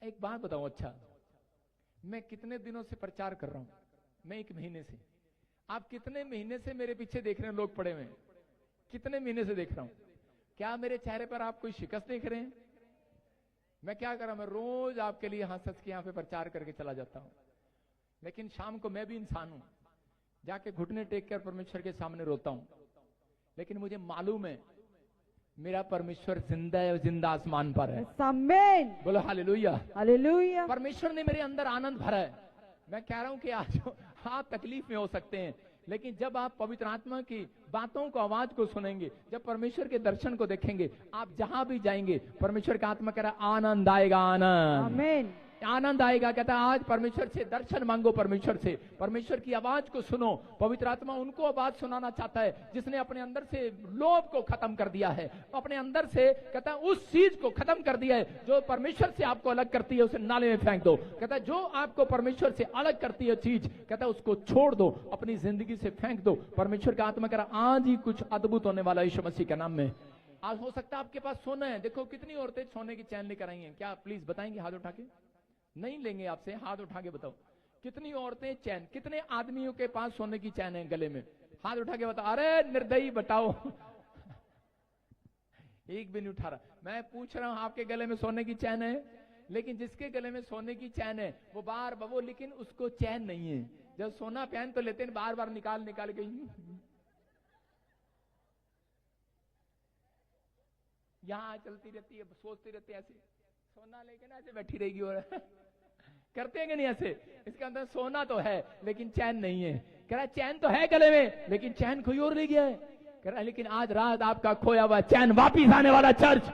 एक बात बताऊं, अच्छा मैं कितने दिनों से प्रचार कर रहा हूं? मैं 1 महीने से। आप कितने महीने से मेरे पीछे देख रहे हैं? लोग पड़े हुए हैं, कितने महीने से देख रहा हूं? क्या मेरे चेहरे पर आप कोई शिकस्त देख रहे हैं? मैं क्या कर रहा हूं? मैं रोज आपके लिए हंस हंस के यहां पे प्रचार करके चला जाता हूं, लेकिन शाम को मैं भी इंसान हूं, जाके घुटने टेक कर परमेश्वर के सामने रोता हूं। लेकिन मुझे मालूम है मेरा परमेश्वर जिंदा है और जिंदा आसमान पर है। आमीन। बोलो हालेलुया। हालेलुया। परमेश्वर ने मेरे अंदर आनंद भरा है। मैं कह रहा हूं कि आज आप तकलीफ में हो सकते हैं, लेकिन जब आप पवित्र आत्मा की बातों को, आवाज को सुनेंगे, जब परमेश्वर के दर्शन को देखेंगे, आप जहां भी जाएंगे परमेश्वर का आत्मा कह रहा है आनंद आएगा, आनंद आमीन। आनंद आएगा। कहता है आज परमेश्वर से दर्शन मांगो, परमेश्वर से, परमेश्वर की आवाज को सुनो। पवित्र आत्मा उनको आवाज सुनाना चाहता है जिसने अपने अंदर से लोभ को खत्म कर दिया है, अपने अंदर से कहता है उस चीज को खत्म कर दिया है जो परमेश्वर से आपको अलग करती है, उसे नाले में फेंक दो। कहता है जो आपको परमेश्वर से अलग करती है चीज, कहता है उसको छोड़ दो, अपनी जिंदगी से फेंक दो। परमेश्वर का आत्मा कह रहा आज ही कुछ अद्भुत होने वाला यीशु मसीह के नाम में। आज हो सकता है आपके पास सोना है। देखो कितनी औरतें सोने की चैन लेकर आई हैं, क्या प्लीज बताएंगे? हाथ उठा के नहीं लेंगे आपसे, हाथ उठा के बताओ कितनी औरतें चैन, कितने आदमियों के पास सोने की चैन है गले में? हाथ उठा के बताओ। अरे निर्दयी बताओ एक भी नहीं उठा रहा। मैं पूछ रहा हूं आपके गले में सोने की चैन है? लेकिन जिसके गले में सोने की चैन है वो बार वो, लेकिन उसको चैन नहीं है। जब सोना पहन तो लेते हैं, बार बार निकाल निकाल के यहां चलती रहती है, सोचती रहती है, ऐसे सोना लेके ना ऐसे बैठी रहेगी और करते हैं कि नहीं ऐसे? इसके अंदर सोना तो है लेकिन चैन नहीं है। कह रहा चैन तो है गले में लेकिन चैन कोई और ले गया है। कह रहा लेकिन आज रात आपका खोया हुआ चैन वापिस आने वाला चर्च।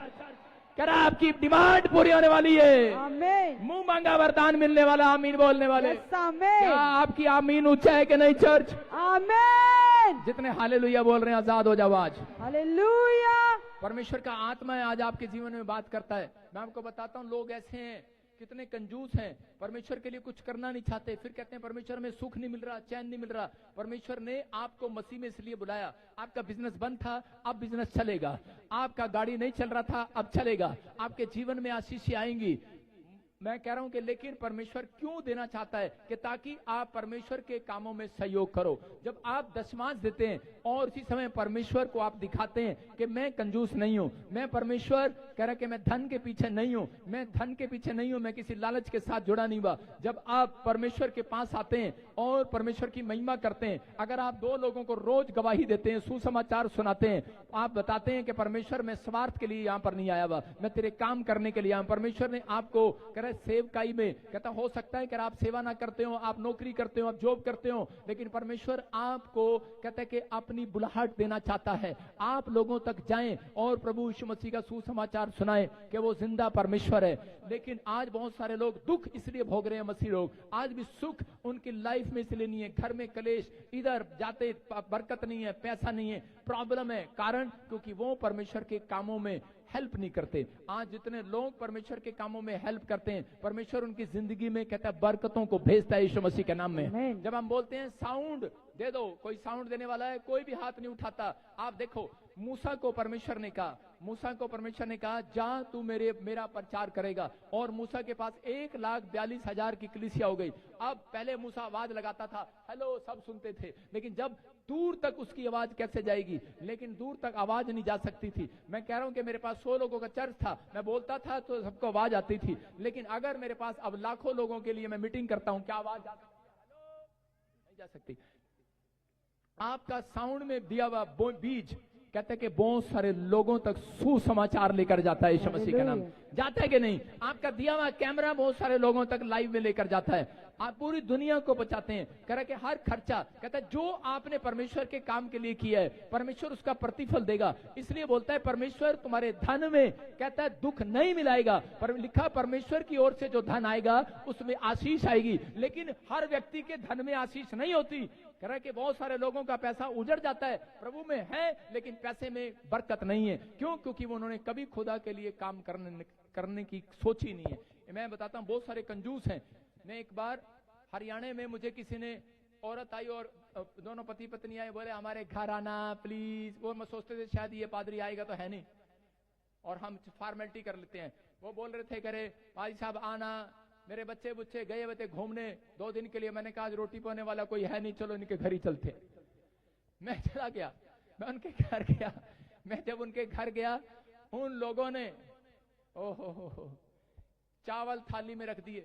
कह रहा आपकी डिमांड पूरी होने वाली है। आमीन। मुंह मांगा वरदान मिलने वाला, आमीन बोलने वाले। आमीन। क्या आपकी आमीन ऊंचा है कि नहीं चर्च? आमीन। जितने हालेलुया बोल रहे हैं आजाद हो जाओ आज। हालेलुया। परमेश्वर का आत्मा है आज आपके जीवन में बात करता है। मैं आपको बताता हूं लोग ऐसे हैं, कितने कंजूस हैं, परमेश्वर के लिए कुछ करना नहीं चाहते, फिर कहते हैं परमेश्वर में सुख नहीं मिल रहा, चैन नहीं मिल रहा। परमेश्वर ने आपको मसीह में इसलिए बुलाया, आपका बिजनेस बंद था अब बिजनेस चलेगा, आपका गाड़ी नहीं चल रहा था अब चलेगा, आपके जीवन में आशीष आएंगी। मैं कह रहा हूं कि लेकिन परमेश्वर क्यों देना चाहता है कि ताकि आप परमेश्वर के कामों में सहयोग करो। जब आप दशमांश देते हैं और उसी समय परमेश्वर को आप दिखाते हैं कि मैं कंजूस नहीं हूं, मैं परमेश्वर कह रहा कि मैं धन के पीछे नहीं हूं, मैं धन के पीछे नहीं हूं, मैं किसी लालच के साथ जुड़ा नहीं हुआ। जब आप परमेश्वर के पास आते हैं और परमेश्वर की महिमा करते हैं, अगर आप 2 लोगों को रोज गवाही देते हैं, सुसमाचार सुनाते हैं, आप बताते हैं कि परमेश्वर मैं स्वार्थ के लिए यहां पर नहीं आया हुआ, मैं तेरे काम करने के लिए आया। परमेश्वर ने आपको सेवकाई में, कहता हो सकता है कि आप सेवा ना करते हो, आप नौकरी करते हो, आप जॉब करते हो, लेकिन परमेश्वर आपको कहता है कि अपनी बुलाहट देना चाहता है, आप लोगों तक जाएं और प्रभु यीशु मसीह का सुसमाचार सुनाएं कि वो जिंदा परमेश्वर है। लेकिन आज बहुत सारे लोग दुख इसलिए भोग रहे हैं, मसीह लोग आज भी सुख उनकी लाइफ में इसलिए नहीं है, घर में कलेश, इधर जाते बरकत नहीं है, पैसा नहीं है, प्रॉब्लम है। कारण क्योंकि वो परमेश्वर के कामों में हेल्प नहीं करते। आज जितने लोग परमेश्वर के कामों में हेल्प करते हैं, परमेश्वर उनकी जिंदगी में कहता है बरकतों को भेजता है यीशु मसीह के नाम में। जब हम बोलते हैं साउंड दे दो, कोई साउंड देने वाला है, कोई भी हाथ नहीं उठाता। आप देखो मूसा को परमेश्वर ने कहा, मूसा को परमेश्वर ने कहा जा तू मेरा प्रचार करेगा, और मूसा के पास 1,42,000 की कलीसिया हो गई। अब पहले मूसा आवाज लगाता था, हेलो, सब सुनते थे, लेकिन जब दूर तक उसकी आवाज कैसे जाएगी? लेकिन दूर तक आवाज नहीं जा सकती थी। मैं कह रहा हूं कि मेरे पास 100 लोगों का चर्च था, मैं बोलता था तो सबको आवाज आती थी, लेकिन अगर मेरे पास अब लाखों लोगों के लिए मैं मीटिंग करता हूं, क्या आवाज जा सकती है? हेलो, नहीं जा सकती। आपका साउंड में दिया हुआ बीज कहते हैं कि बहुत सारे लोगों तक सुसमाचार लेकर जाता है यीशु मसीह का नाम। जाता है कि नहीं? आपका दिया हुआ कैमरा बहुत सारे लोगों तक लाइव में लेकर जाता है, आप पूरी दुनिया को बचाते हैं। कह रहा है कि हर खर्चा, कहता है जो आपने परमेश्वर के काम के लिए किया है परमेश्वर उसका प्रतिफल देगा। इसलिए बोलता है परमेश्वर तुम्हारे धन में कहता है दुख नहीं मिलाएगा, पर लिखा परमेश्वर की ओर से जो धन आएगा उसमें आशीष आएगी। लेकिन हर व्यक्ति के धन में आशीष नहीं होती। कह रहा है कि बहुत सारे लोगों का पैसा उजड़ जाता है, प्रभु में है लेकिन पैसे में बरकत नहीं है। क्यों? क्योंकि उन्होंने कभी खुदा के लिए काम करने की सोची नहीं है। मैं बताता हूं बहुत सारे कंजूस हैं। मैं एक बार हरियाणा में, मुझे किसी ने औरत आई और दोनों पति पत्नी आए, बोले हमारे घर आना प्लीज। वो मैं सोचते थे शायद ये पादरी आएगा तो है नहीं और हम फॉर्मेलिटी कर लेते हैं। वो बोल रहे थे, करे भाई साहब आना, मेरे बच्चे बुच्चे गए हुए थे घूमने 2 दिन के लिए। मैंने कहा आज रोटी पाने वाला कोई है नहीं, चलो इनके घर ही चलते। मैं चला गया, मैं उनके घर गया। मैं जब उनके घर गया, उन लोगों ने ओहो चावल थाली में रख दिए।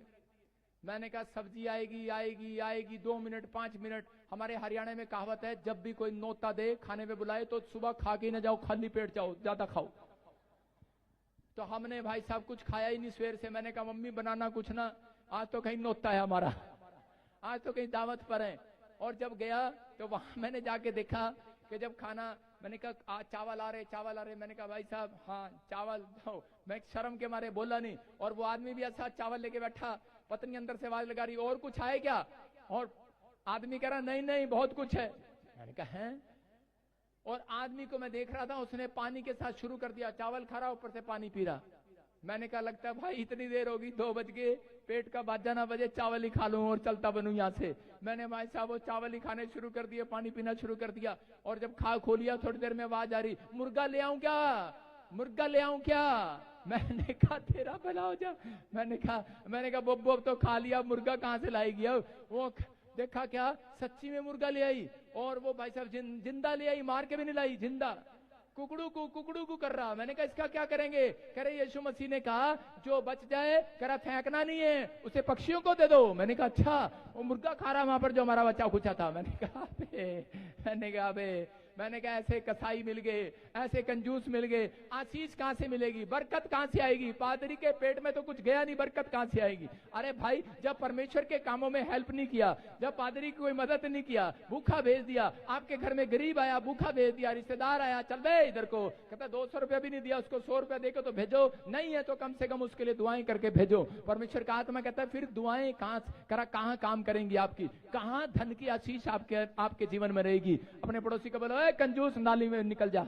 मैंने कहा सब्जी आएगी आएगी आएगी, 2 मिनट 5 मिनट। हमारे हरियाणा में कहावत है, जब भी कोई नौता दे खाने में बुलाए तो सुबह खा के न जाओ, खाली पेट जाओ, ज्यादा खाओ। तो हमने भाई साहब कुछ खाया ही नहीं सवेर से। मैंने कहा मम्मी बनाना कुछ ना, आज तो कहीं नौता है हमारा, आज तो कहीं दावत पर है। और जब गया तो वहां मैंने जाके देखा कि जब खाना, मैंने कहा आज चावल आ रहे चावल आ रहे। मैंने कहा भाई साहब हाँ चावल दो। मैं शर्म के मारे बोला नहीं। और वो आदमी भी ऐसा चावल लेके बैठा, पत्नी अंदर से आवाज लगा रही, और कुछ है क्या? और आदमी कह रहा नहीं नहीं बहुत कुछ है। मैंने कहा है? और आदमी को मैं देख रहा था, उसने पानी के साथ शुरू कर दिया, चावल खा रहा ऊपर से पानी पी रहा। मैंने कहा लगता है भाई इतनी देर होगी, 2 बज गए, पेट का बाजा ना बजे, चावल ही खा लूं और चलता बनूं यहाँ से। मैंने भाई साहब वो चावल ही खाने शुरू कर दिए, पानी पीना शुरू कर दिया। और जब खा खो लिया, थोड़ी देर में आवाज आ रही, मुर्गा ले आऊं क्या, मुर्गा ले आऊं क्या? मैंने कहा तेरा भला हो जा। मैंने कहा बोब तो खा लिया, मुर्गा कहाँ से लाएगी अब? वो देखा क्या सच्ची में मुर्गा ले आई। और वो भाई साहब जिंदा ले आई, मार के भी नहीं लाई, जिंदा कुकड़ू को कर रहा। मैंने कहा इसका क्या करेंगे? कह रहे यीशु मसीह ने कहा जो बच जाए, कह रहा फेंकना नहीं है, उसे पक्षियों को दे दो। मैंने कहा अच्छा, वो मुर्गा खा रहा वहां पर जो हमारा बच्चा पूछा था। मैंने कहा ऐसे कसाई मिल गए, ऐसे कंजूस मिल गए, आशीष कहां से मिलेगी, बरकत कहां से आएगी? पादरी के पेट में तो कुछ गया नहीं, बरकत कहां से आएगी? अरे भाई जब परमेश्वर के कामों में हेल्प नहीं किया, जब पादरी की कोई मदद नहीं किया, भूखा भेज दिया, आपके घर में गरीब आया भूखा भेज दिया, रिश्तेदार आया चल बे इधर को, कहता 200 रुपया भी नहीं दिया, उसको 100 रुपया देकर तो भेजो, नहीं है तो कम से कम उसके लिए दुआएं करके भेजो। परमेश्वर का आत्मा कहता है फिर दुआएं कहां काम करेंगी आपकी, कहां धन की आशीष आपके जीवन में रहेगी? अपने पड़ोसी को बोलो कंजूस नाली में निकल जा।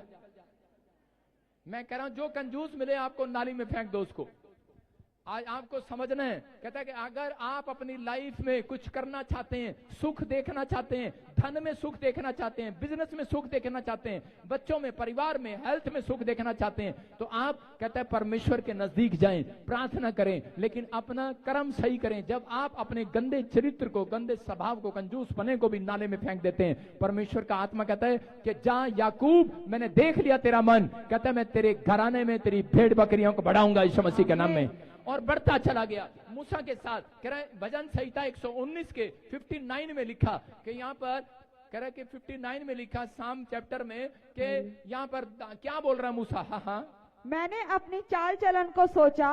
मैं कह रहा हूं जो कंजूस मिले आपको नाली में फेंक दो उसको। आज आपको समझना है, कहता है कि अगर आप अपनी लाइफ में कुछ करना चाहते हैं, सुख देखना चाहते हैं, धन में सुख देखना चाहते हैं, बिजनेस में सुख देखना चाहते हैं, बच्चों में, परिवार में, हेल्थ में सुख देखना चाहते हैं, तो आप कहता है परमेश्वर के नजदीक जाएं, प्रार्थना करें, लेकिन अपना कर्म सही करें। जब आप अपने गंदे चरित्र को, गंदे स्वभाव को, कंजूस पने को भी नाले में फेंक देते हैं, परमेश्वर का आत्मा कहता है कि जा याकूब, मैंने देख लिया तेरा मन, कहता है मैं तेरे घराने में तेरी भेड़ बकरियों को बढ़ाऊंगा यीशु मसीह के नाम में। और बढ़ता चला गया मूसा के साथ। कह रहा है भजन संहिता 119 के 59 में लिखा कि यहाँ पर कह रहा है कि 59 में लिखा साम चैप्टर में कि यहाँ पर क्या बोल रहा है मूसा? हाँ मैंने अपनी चाल चलन को सोचा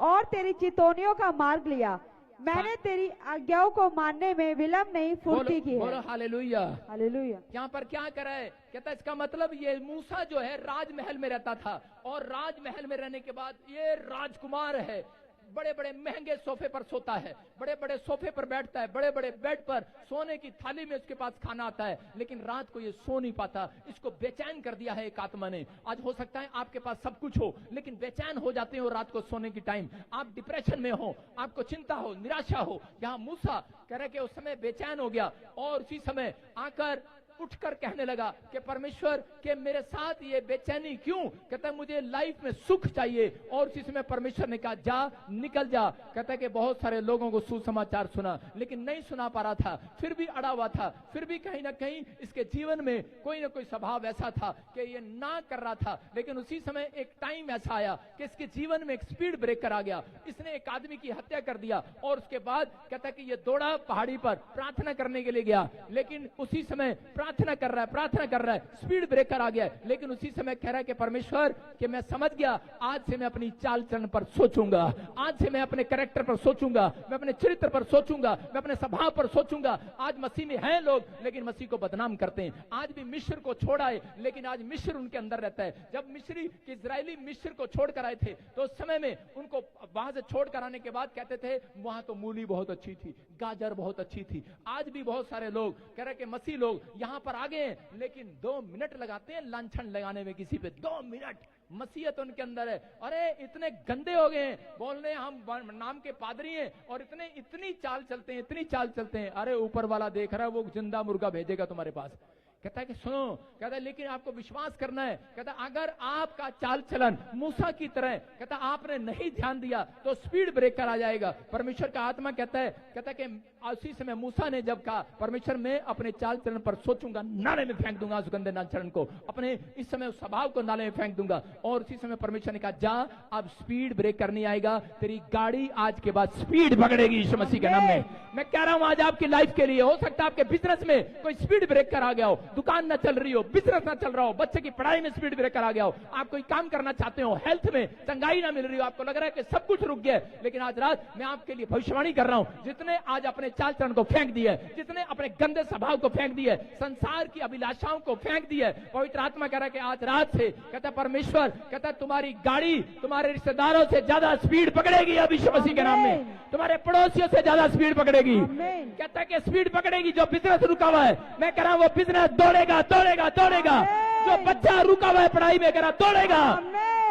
और तेरी चितौनियों का मार्ग लिया, मैंने तेरी आज्ञाओं को मानने में विलंब नहीं फुर्ती की है। बोलो हालेलुया, हालेलुया। यहाँ पर क्या कर रहा है? कहता है इसका मतलब ये मूसा जो है राजमहल में रहता था, और राजमहल में रहने के बाद ये राजकुमार है, बड़े बड़े महंगे सोफे पर सोता है, बड़े बड़े सोफे पर बैठता है, बड़े बड़े बेड पर, सोने की थाली में उसके पास खाना आता है, लेकिन रात को ये सो नहीं पाता। इसको बेचैन कर दिया है एक आत्मा ने। आज हो सकता है आपके पास सब कुछ हो, लेकिन बेचैन हो जाते हो रात को सोने की टाइम, आप डिप्रेशन में हो, आपको चिंता हो, निराशा हो। यहाँ मूसा कह रहे कि उस समय बेचैन हो गया, और उसी समय आकर उठकर कहने लगा कि परमेश्वर के मेरे साथ ये बेचैनी क्यों? कहता है मुझे लाइफ में सुख चाहिए। और उसी समय परमेश्वर ने कहा जा निकल जा। कहता है कि बहुत सारे लोगों को सुसमाचार सुना, लेकिन नहीं सुना पा रहा था, फिर भी अड़ा हुआ था, फिर भी कहीं ना कहीं इसके जीवन में कोई ना कोई स्वभाव ऐसा था कि ये ना कर रहा था। लेकिन उसी समय एक टाइम ऐसा आया कि इसके जीवन में एक स्पीड ब्रेकर आ गया, इसने एक आदमी की हत्या कर दिया। और उसके बाद कहता है कि ये दौड़ा पहाड़ी पर प्रार्थना करने के लिए गया, लेकिन उसी समय प्रार्थना कर रहा है, स्पीड ब्रेकर आ गया। लेकिन उसी समय कह रहा है कि परमेश्वर कि मैं समझ गया, आज से मैं अपनी चाल चलन पर सोचूंगा, आज से मैं अपने कैरेक्टर पर सोचूंगा, मैं अपने चरित्र पर सोचूंगा, मैं अपने स्वभाव पर सोचूंगा। आज मसीह में हैं लोग, लेकिन मसीह को बदनाम करते हैं। आज भी मिस्र को छोड़ा है, लेकिन आज मिस्र उनके अंदर रहता है। जब मिस्री के इजरायली मिस्र को छोड़कर आए थे, तो उस समय में उनको वहां से छोड़कर आने के बाद कहते थे वहां तो मूली बहुत अच्छी थी, गाजर बहुत अच्छी थी। आज भी बहुत सारे लोग कह रहे कि मसीह लोग यहाँ पर आ गए, लेकिन 2 मिनट लगाते हैं लांछन लगाने में किसी पे। 2 मिनट मसीहत उनके अंदर है। अरे इतने गंदे हो गए, बोलने हम नाम के पादरी हैं, और इतनी चाल चलते हैं, इतनी चाल चलते हैं। अरे ऊपर वाला देख रहा है, वो जिंदा मुर्गा भेजेगा तुम्हारे पास। कहता है कि सुनो, कहता है लेकिन आपको विश्वास करना है। कहता है अगर आपका चाल चलन मूसा की तरह, कहता है आपने नहीं ध्यान दिया तो स्पीड ब्रेकर आ जाएगा। परमेश्वर का आत्मा कहता है कि उसी समय मूसा ने जब कहा, परमेश्वर मैं अपने चाल चलन पर सोचूंगा, नाले में फेंक दूंगा सुगंधित नाल चरण को, अपने इस समय उस स्वभाव को नाले में फेंक दूंगा। और उसी समय परमेश्वर ने कहा जा, अब स्पीड ब्रेकर नहीं आएगा, तेरी गाड़ी आज के बाद स्पीड पकड़ेगी यीशु मसीह के नाम में। मैं कह रहा हूं आज आपकी लाइफ के लिए, हो सकता है आपके बिजनेस में कोई स्पीड ब्रेकर आ गया हो, दुकान ना चल रही हो, बिजनेस ना चल रहा हो, बच्चे की पढ़ाई में स्पीड ब्रेकर आ गया हो, आप कोई काम करना चाहते हो, हेल्थ में चंगाई ना मिल रही हो, आपको लग रहा है कि सब कुछ रुक गया है। लेकिन आज रात मैं आपके लिए भविष्यवाणी कर रहा हूं, जितने आज अपने चाल चलन को फेंक दिया, जितने अपने गंदे स्वभाव को फेंक दिया, संसार की अभिलाषाओं को फेंक दिया, पवित्र आत्मा कह रहा है कि आज रात से कहता है परमेश्वर, कहता है तुम्हारी गाड़ी तुम्हारे रिश्तेदारों से ज्यादा स्पीड पकड़ेगी अब यीशु मसीह के नाम में, तुम्हारे पड़ोसियों से ज्यादा स्पीड पकड़ेगी। कहता है कि स्पीड पकड़ेगी, जो बिजनेस रुका हुआ है मैं कह रहा हूं वो बिजनेस दौड़ेगा दौड़ेगा दौड़ेगा, जो बच्चा रुका हुआ है पढ़ाई में कह रहा दौड़ेगा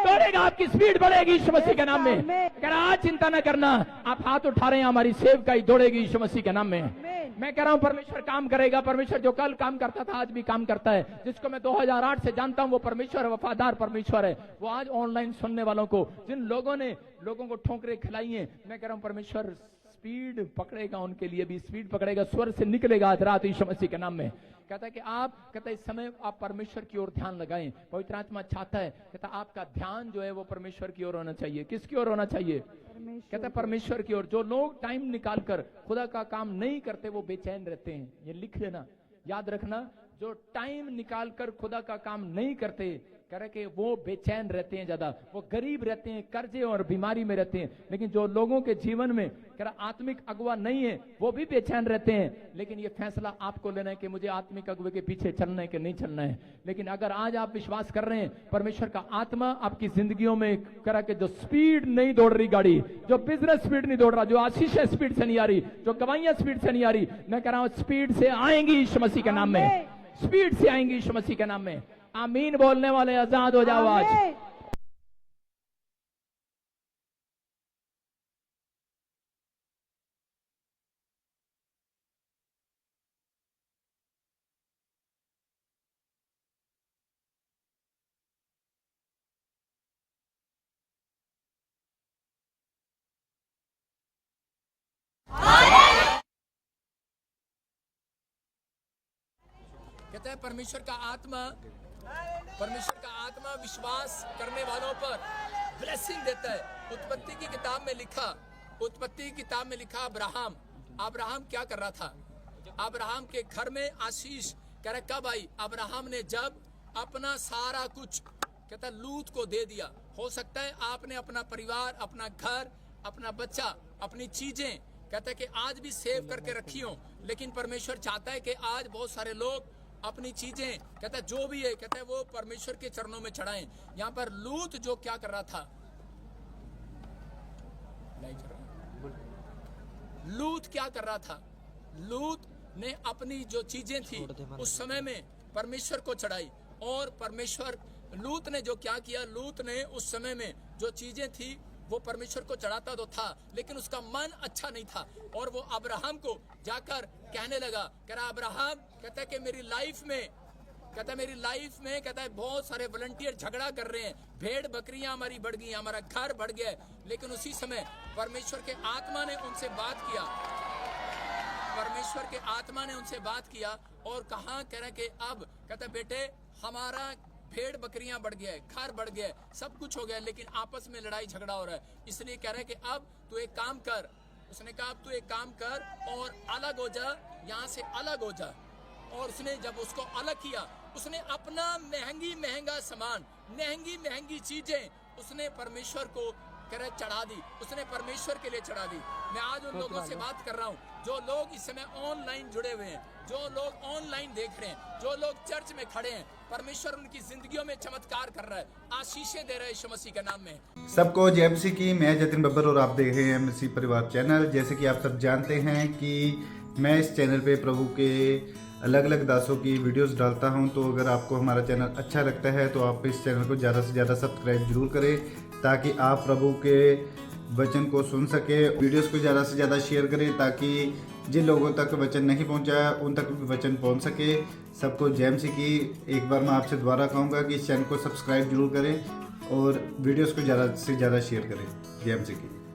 दौड़ेगा, आपकी स्पीड बढ़ेगी यीशु मसीह के नाम में। कह रहा आज चिंता न करना, आप हाथ उठा रहे हैं, हमारी सेवकाई दौड़ेगी यीशु मसीह के नाम में। मैं कह रहा हूं परमेश्वर काम करेगा। परमेश्वर जो कल काम करता था आज भी काम करता है, जिसको मैं 2008 से जानता हूं वो परमेश्वर वफादार परमेश्वर है। वो आज ऑनलाइन सुनने वालों को, जिन लोगों ने लोगों को ठोकरें खिलाई हैं, मैं कह रहा हूं परमेश्वर स्पीड पकड़ेगा, उनके लिए भी स्पीड पकड़ेगा, स्वर से निकलेगा आज रात यीशु मसीह के नाम में। कहता है कि आप, कहता है इस समय आप परमेश्वर की ओर ध्यान लगाएं। पवित्र आत्मा चाहता है, कहता है आपका ध्यान जो है वो परमेश्वर की ओर होना चाहिए। किसकी ओर होना चाहिए? कहता है परमेश्वर की ओर। जो लोग टाइम निकालकर खुदा का काम नहीं करते वो बेचैन रहते हैं। ये लिख लेना, याद रखना, जो टाइम निकालकर खुदा का काम नहीं करते, कह रहे कि वो बेचैन रहते हैं, ज्यादा वो गरीब रहते हैं, कर्जे और बीमारी में रहते हैं। लेकिन जो लोगों के जीवन में कह रहा आत्मिक अगुवा नहीं है वो भी बेचैन रहते हैं। लेकिन ये फैसला आपको लेना है कि मुझे आत्मिक अगुवे के पीछे चलना है कि नहीं चलना है। लेकिन अगर आज आप विश्वास कर रहे हैं परमेश्वर का आत्मा आपकी जिंदगियों में कह रहा कि जो स्पीड नहीं दौड़ रही गाड़ी, जो बिजनेस स्पीड नहीं दौड़ रहा, जो आशीष स्पीड से नहीं आ रही, जो गवाइयां स्पीड से नहीं आ रही, मैं कह रहा हूं स्पीड से आएंगी यीशु मसीह के नाम में, स्पीड से आएंगी यीशु मसीह के नाम में। आमीन बोलने वाले आजाद हो जाओ आज। कहता है परमेश्वर का आत्मा विश्वास करने वालों पर ब्लेसिंग देता है। उत्पत्ति की किताब में लिखा अब्राहम क्या कर रहा था? अब्राहम के घर में आशीष कह रहा कब आई? अब्राहम ने जब अपना सारा कुछ कहता लूत को दे दिया। हो सकता है आपने अपना परिवार, अपना घर, अपना बच्चा, अपनी चीजें कहता है कि आज भी सेव करके रखी हो, लेकिन परमेश्वर चाहता है कि आज बहुत सारे लोग अपनी चीजें कहता है जो भी है कहता है वो परमेश्वर के चरणों में चढ़ाएं। यहाँ पर लूत जो क्या कर रहा था? लूत क्या कर रहा था? लूत ने अपनी जो चीजें थी उस समय में परमेश्वर को चढ़ाई। और लूत ने जो क्या किया, लूत ने उस समय में जो चीजें थी वो परमेश्वर को चढ़ाता तो था, लेकिन उसका मन अच्छा नहीं था। और वो अब्राहम को जाकर कहने लगा, कह रहा अब्राहम कहता है कि मेरी लाइफ में कहता है बहुत सारे वॉलंटियर झगड़ा कर रहे हैं, भेड़ बकरियां हमारी बढ़ गई, हमारा घर बढ़ गया है। लेकिन उसी समय परमेश्वर के आत्मा ने उनसे बात किया और कहा, कह रहा कि अब कहता बेटे हमारा भेड़ बकरियां बढ़ गया है, घर बढ़ गया है, सब कुछ हो गया है, लेकिन आपस में लड़ाई झगड़ा हो रहा है। इसलिए कह रहा है कि अब तू एक काम कर। उसने कहा अब तू एक काम कर और अलग हो जा, यहाँ से अलग हो जा। और उसने जब उसको अलग किया, उसने अपना महंगा सामान, महंगी चीजें उसने परमेश्वर को चढ़ा दी, उसने परमेश्वर के लिए चढ़ा दी। मैं आज उन लोगों से बात कर रहा हूँ जो लोग इस समय ऑनलाइन जुड़े हुए हैं, जो लोग ऑनलाइन देख रहे हैं, जो लोग चर्च में खड़े हैं, परमेश्वर उनकी जिंदगियों में चमत्कार कर रहा है, आशीषें दे रहा है यीशु मसीह के नाम में। सबको जय मसीह की। मैं जतिन बब्बर और आप देख रहे हैं मसीह परिवार चैनल। जैसे कि आप सब जानते हैं कि मैं इस चैनल पे प्रभु के अलग अलग दासों की वीडियोस डालता हूं, तो अगर आपको हमारा चैनल अच्छा लगता है तो आप इस चैनल को ज़्यादा से ज़्यादा सब्सक्राइब जरूर करें, ताकि आप प्रभु के वचन को सुन सके। वीडियोस को ज़्यादा से ज़्यादा शेयर करें ताकि जिन लोगों तक वचन नहीं पहुंचा उन तक भी वचन पहुंच सके। सबको जय मसीह की। एक बार मैं आपसे दोबारा कहूँगा कि इस चैनल को सब्सक्राइब जरूर करें और वीडियोस को ज़्यादा से ज़्यादा शेयर करें। जय मसीह की।